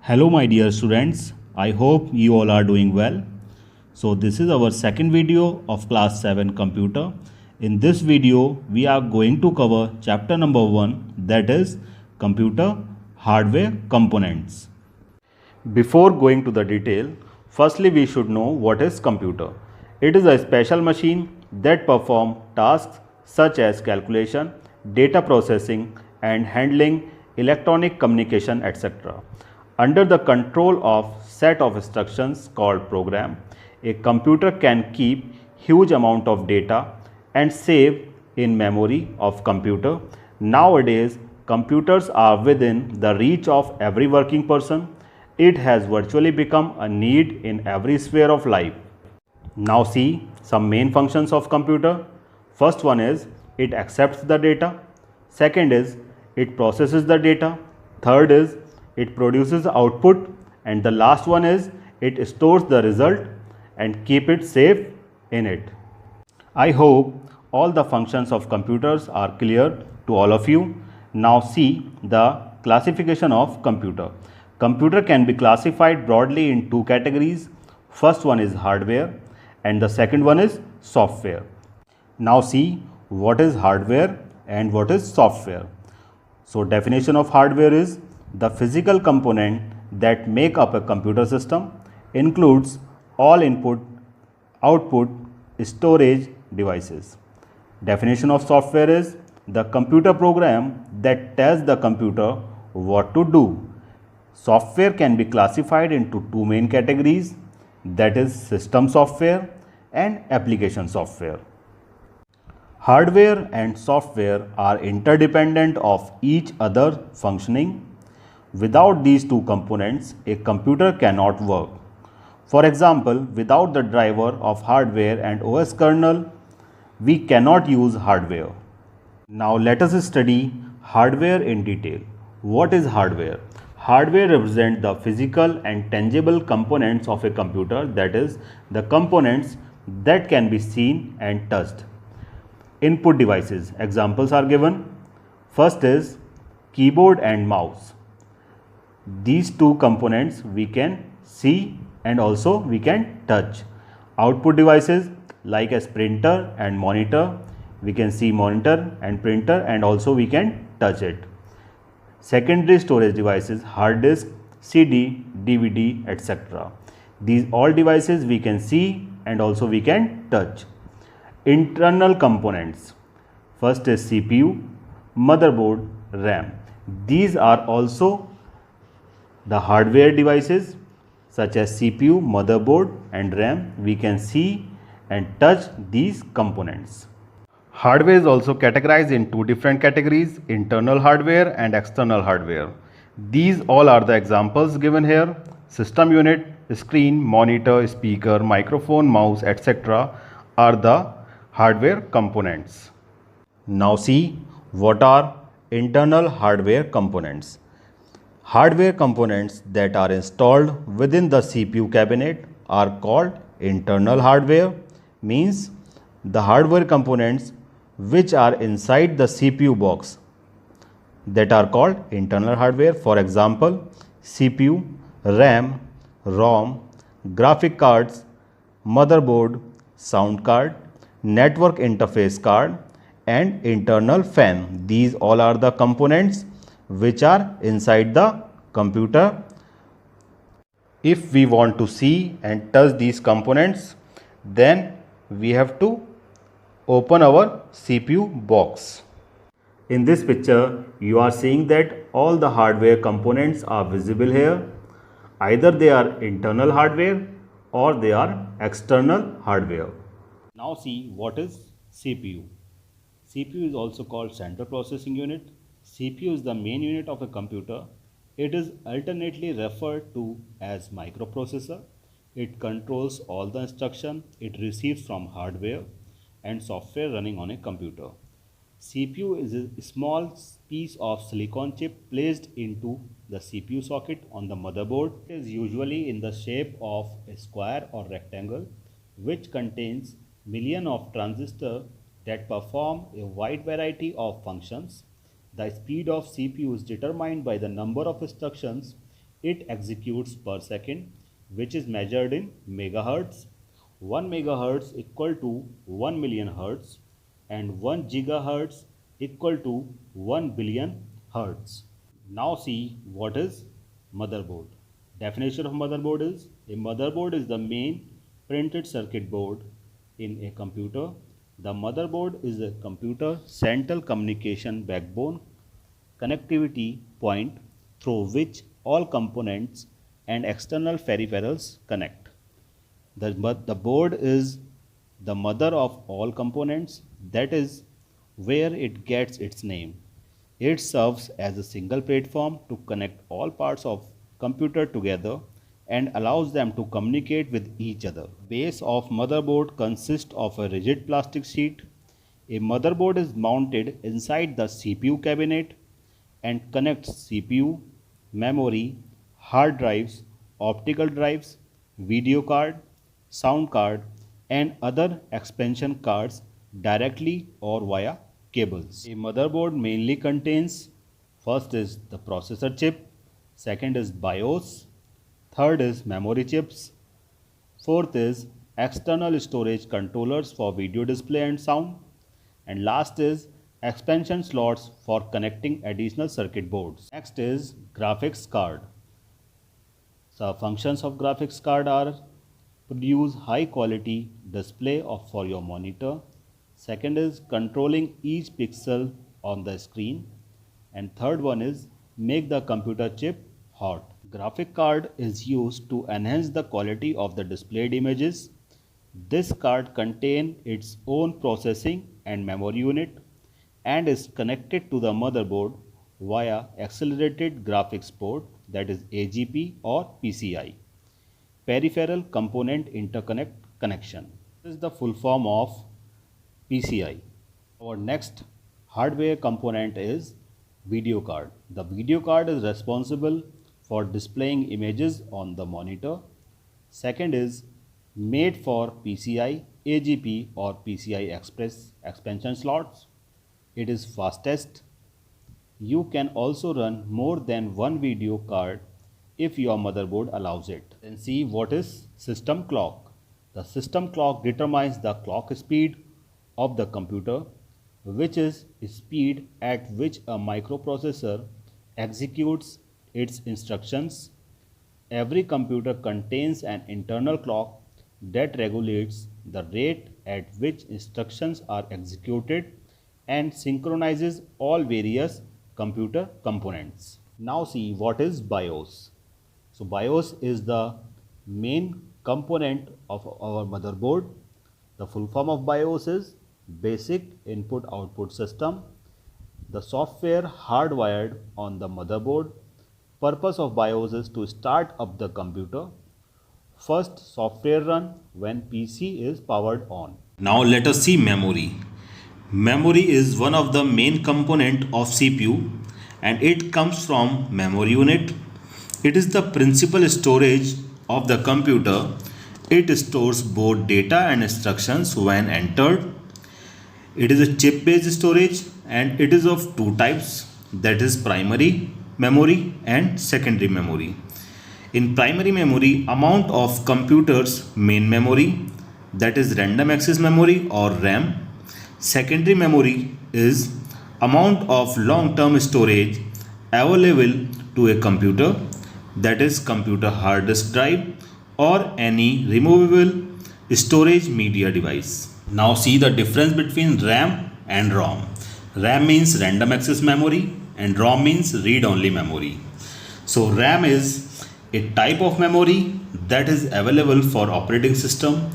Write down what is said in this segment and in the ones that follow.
Hello my dear students, I hope you all are doing well. So this is our second video of class 7 computer. In this video we are going to cover chapter number 1, that is computer hardware components. Before going to the detail, firstly we should know what is computer. It is a special machine that perform tasks such as calculation, data processing and handling electronic communication etc. Under the control of set of instructions called program, a computer can keep huge amount of data and save in memory of computer. Nowadays, computers are within the reach of every working person. It has virtually become a need in every sphere of life. Now see some main functions of computer. First one is it accepts the data. Second is it processes the data. Third is it produces output, and the last one is it stores the result and keep it safe in it. I hope all the functions of computers are clear to all of you. Now see the classification of computer. Computer can be classified broadly in two categories. First one is hardware and the second one is software. Now see what is hardware and what is software. So definition of hardware is the physical component that make up a computer system, includes all input, output, storage devices. Definition of software is the computer program that tells the computer what to do. Software can be classified into two main categories, that is system software and application software. Hardware and software are interdependent of each other functioning. Without these two components, a computer cannot work. For example, without the driver of hardware and OS kernel, we cannot use hardware. Now let us study hardware in detail. What is hardware? Hardware represents the physical and tangible components of a computer, that is, the components that can be seen and touched. Input devices. Examples are given. First is keyboard and mouse. These two components we can see and also we can touch. Output devices like as printer and monitor, we can see monitor and printer and also we can touch it. Secondary storage devices, hard disk, CD, DVD, etc. These all devices we can see and also we can touch. Internal components. First is CPU, motherboard, RAM. These are also the hardware devices such as CPU, motherboard and RAM. We can see and touch these components. Hardware is also categorized in two different categories, internal hardware and external hardware. These all are the examples given here. System unit, screen, monitor, speaker, microphone, mouse, etc. are the hardware components. Now see what are internal hardware components. Hardware components that are installed within the CPU cabinet are called internal hardware, means the hardware components which are inside the CPU box, that are called internal hardware. For example, CPU, RAM, ROM, graphic cards, motherboard, sound card, network interface card and internal fan. These all are the components which are inside the computer. If we want to see and touch these components, then we have to open our CPU box. In this picture, you are seeing that all the hardware components are visible here. Either they are internal hardware or they are external hardware. Now see what is CPU. CPU is also called central processing unit. CPU is the main unit of a computer. It is alternately referred to as microprocessor. It controls all the instruction it receives from hardware and software running on a computer. CPU is a small piece of silicon chip placed into the CPU socket on the motherboard. It is usually in the shape of a square or rectangle which contains millions of transistors that perform a wide variety of functions. The speed of CPU is determined by the number of instructions it executes per second, which is measured in megahertz. 1 megahertz equal to 1 million hertz and 1 gigahertz equal to 1 billion hertz. Now see what is motherboard. Definition of motherboard is: a motherboard is the main printed circuit board in a computer. The motherboard is a computer central communication backbone, connectivity point through which all components and external peripherals connect. The board is the mother of all components, that is where it gets its name. It serves as a single platform to connect all parts of computer together and allows them to communicate with each other. Base of motherboard consists of a rigid plastic sheet. A motherboard is mounted inside the CPU cabinet and connects CPU, memory, hard drives, optical drives, video card, sound card, and other expansion cards directly or via cables. A motherboard mainly contains: first is the processor chip, second is BIOS, third is memory chips, fourth is external storage controllers for video display and sound, and last is expansion slots for connecting additional circuit boards. Next is graphics card. The functions of graphics card are: produce high quality display for your monitor. Second is controlling each pixel on the screen. And third one is make the computer chip hot. Graphic card is used to enhance the quality of the displayed images. This card contains its own processing and memory unit and is connected to the motherboard via accelerated graphics port, that is AGP or PCI. Peripheral component interconnect connection. This is the full form of PCI. Our next hardware component is video card. The video card is responsible for displaying images on the monitor. Second is made for PCI, AGP or PCI Express expansion slots. It is fastest. You can also run more than one video card if your motherboard allows it. Then see what is system clock. The system clock determines the clock speed of the computer, which is speed at which a microprocessor executes its instructions. Every computer contains an internal clock that regulates the rate at which instructions are executed and synchronizes all various computer components. Now see what is BIOS. So BIOS is the main component of our motherboard. The full form of BIOS is Basic Input Output System. The software hardwired on the motherboard. Purpose of BIOS is to start up the computer. First software run when PC is powered on. Now let us see memory. Memory is one of the main component of CPU and it comes from memory unit. It is the principal storage of the computer. It stores both data and instructions when entered. It is a chip based storage and it is of two types, that is primary memory and secondary memory. In primary memory, amount of computer's main memory, that is random access memory or RAM. Secondary memory is amount of long-term storage available to a computer, that is computer hard disk drive or any removable storage media device. Now see the difference between RAM and ROM. RAM means random access memory and ROM means read-only memory. So RAM is a type of memory that is available for operating system,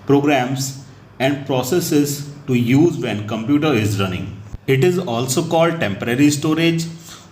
programs and processes to use when computer is running. It is also called temporary storage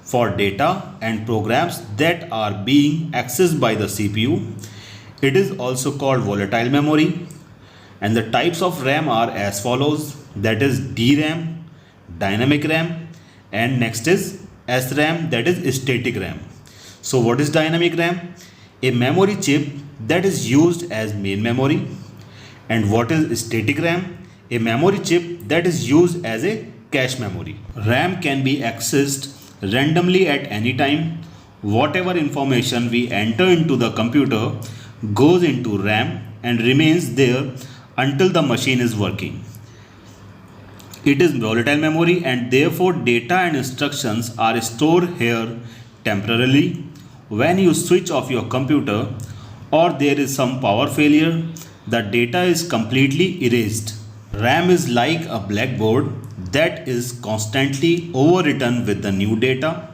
for data and programs that are being accessed by the CPU. It is also called volatile memory. And the types of RAM are as follows, that is DRAM, dynamic RAM, and next is SRAM, that is static RAM. So what is dynamic RAM? A memory chip that is used as main memory. And what is static RAM? A memory chip that is used as a cache memory. RAM can be accessed randomly at any time, whatever information we enter into the computer goes into RAM and remains there until the machine is working. It is volatile memory and therefore data and instructions are stored here temporarily. When you switch off your computer or there is some power failure, the data is completely erased. RAM is like a blackboard that is constantly overwritten with the new data.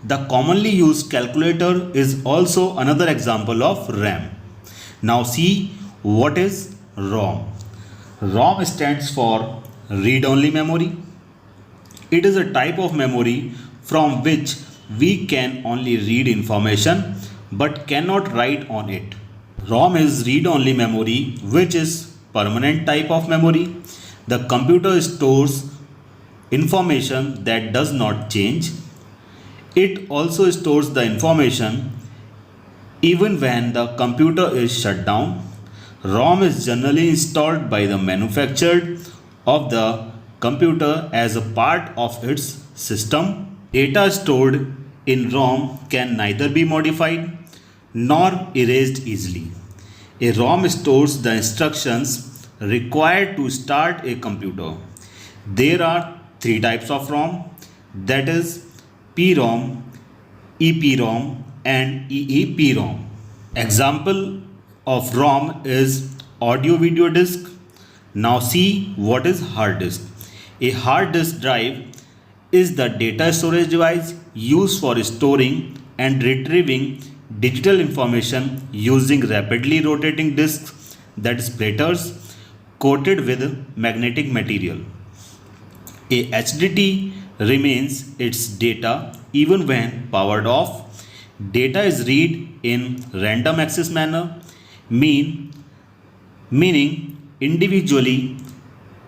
The commonly used calculator is also another example of RAM. Now see what is ROM. ROM stands for read-only memory. It is a type of memory from which we can only read information but cannot write on it. ROM is read-only memory, which is permanent type of memory. The computer stores information that does not change. It also stores the information even when the computer is shut down. ROM is generally installed by the manufacturer of the computer as a part of its system. Data stored in ROM can neither be modified nor erased easily. A ROM stores the instructions required to start a computer. There are three types of ROM, that is PROM, EPROM and EEPROM. Example of ROM is audio video disk. Now see what is hard disk. A hard disk drive is the data storage device used for storing and retrieving digital information using rapidly rotating disks, that is platers, coated with magnetic material. A HDD remains its data even when powered off. Data is read in random access manner, meaning individually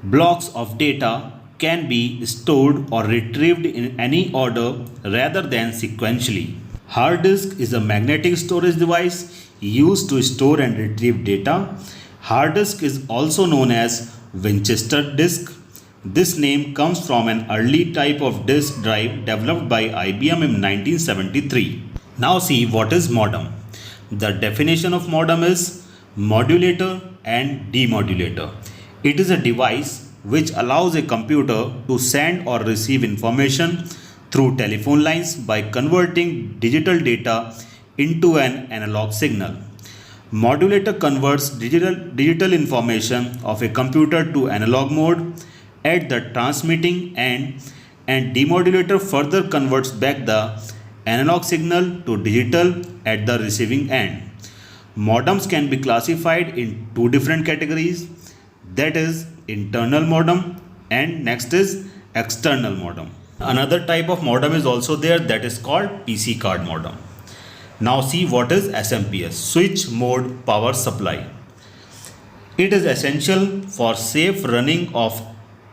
blocks of data can be stored or retrieved in any order rather than sequentially. Hard disk is a magnetic storage device used to store and retrieve data. Hard disk is also known as Winchester disk. This name comes from an early type of disk drive developed by IBM in 1973. Now see what is modem. The definition of modem is modulator and demodulator. It is a device which allows a computer to send or receive information through telephone lines by converting digital data into an analog signal. Modulator converts digital information of a computer to analog mode at the transmitting end, and demodulator further converts back the analog signal to digital at the receiving end. Modems can be classified in two different categories, that is internal modem and next is external modem. Another type of modem is also there, that is called PC card modem. Now see what is SMPS, switch mode power supply. It is essential for safe running of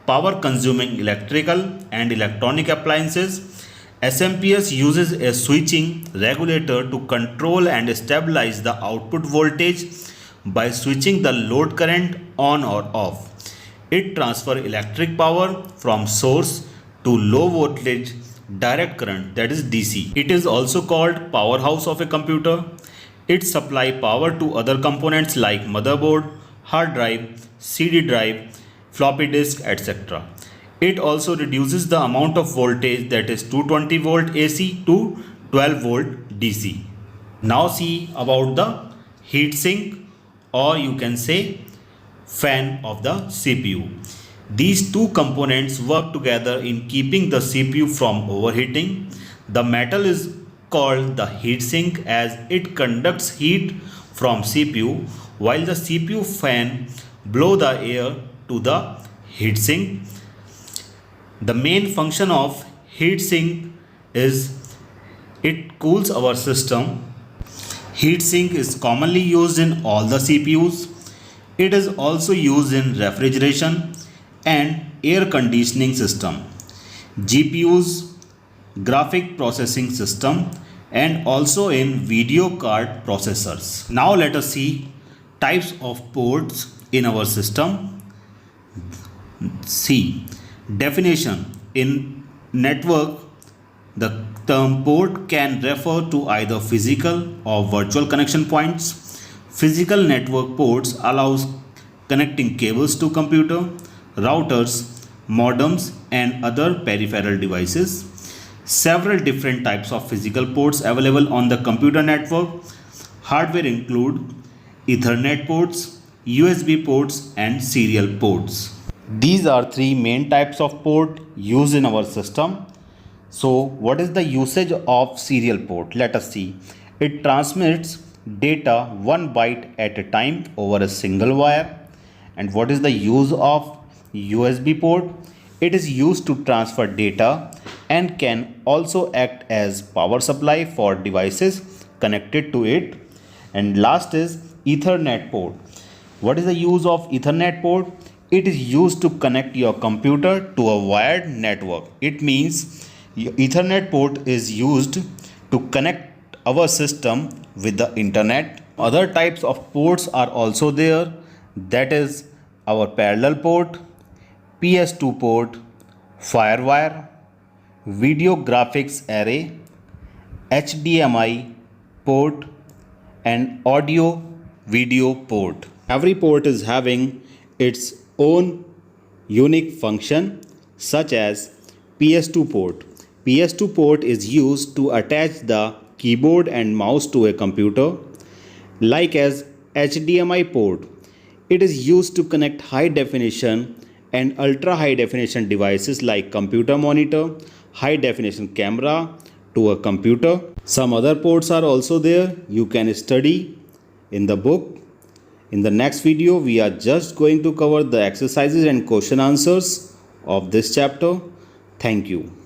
power consuming electrical and electronic appliances. SMPS uses a switching regulator to control and stabilize the output voltage by switching the load current on or off. It transfers electric power from source to low voltage direct current, that is DC. It is also called powerhouse of a computer. It supplies power to other components like motherboard, hard drive, CD drive, floppy disk, etc. It also reduces the amount of voltage, that is 220 volt AC to 12 volt DC. Now see about the heatsink, or you can say fan of the CPU. These two components work together in keeping the CPU from overheating. The metal is called the heatsink as it conducts heat from CPU while the CPU fan blow the air to the heatsink. The main function of heatsink is it cools our system. Heatsink is commonly used in all the CPUs. It is also used in refrigeration and air conditioning system, GPUs, graphic processing system, and also in video card processors. Now let us see types of ports in our system. See, definition in network, the term port can refer to either physical or virtual connection points. Physical network ports allows connecting cables to computer, routers, modems and other peripheral devices. Several different types of physical ports available on the computer network. Hardware include Ethernet ports, USB ports and serial ports. These are three main types of port used in our system. So what is the usage of serial port? Let us see. It transmits data 1 byte at a time over a single wire. And what is the use of USB port? It is used to transfer data and can also act as power supply for devices connected to it. And last is Ethernet port. What is the use of Ethernet port? It is used to connect your computer to a wired network. It means Ethernet port is used to connect our system with the internet. Other types of ports are also there. That is our parallel port, PS2 port, FireWire, video graphics array, HDMI port and audio video port. Every port is having its own unique function, such as PS2 port. PS2 port is used to attach the keyboard and mouse to a computer. Like as HDMI port, it is used to connect high definition and ultra high definition devices like computer monitor, high definition camera to a computer. Some other ports are also there. You can study in the book. In the next video, we are just going to cover the exercises and question answers of this chapter. Thank you.